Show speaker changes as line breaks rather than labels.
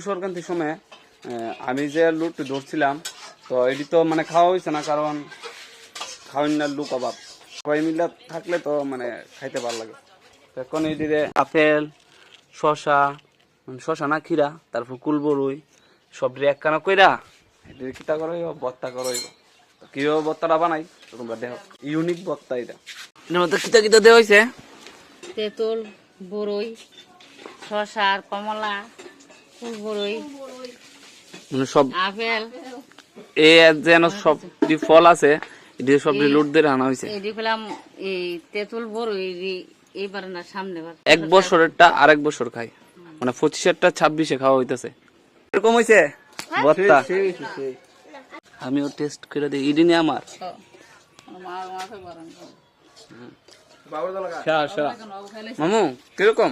সংক্রান্তির সময় আমি যে লুট ধরছিলাম, তো এটি তো মানে খাওয়া হয়েছে না, কারণ খাওয়ান না লুক অভাব। সবাই মিলে থাকলে তো মানে খাইতে ভালো লাগে। এখন এদিকে আপেল, শশা, শশা না খিরা, তারপর কুলবরুই সব এক কানা কইরা এদিকে কিতা করো বত্তা করো। কিভাবে বত্তাটা বানাই তোমরা দেখো, ইউনিক বত্তা এটা। এর মধ্যে কিতা কিতা দেওয়া হয়েছে?
তেঁতুল, বরই, শসা, কমলা, ফুল বরই,
মানে সব
আপেল,
এ যেন সব যে ফল আছে এটি সব লুট দিয়ে আনা হয়েছে।
এটি পেলাম এই তেঁতুল বরই এইবার না সামনে বার।
এক বছরেরটা আরেক বছর খাই, মানে 25-এরটা 26-এ খাওয়া হইতেছে। এরকম হয়েছে বত্তা? আমিও টেস্ট করে দিই। ইডি নিয়ে আমার মামু কিরকম?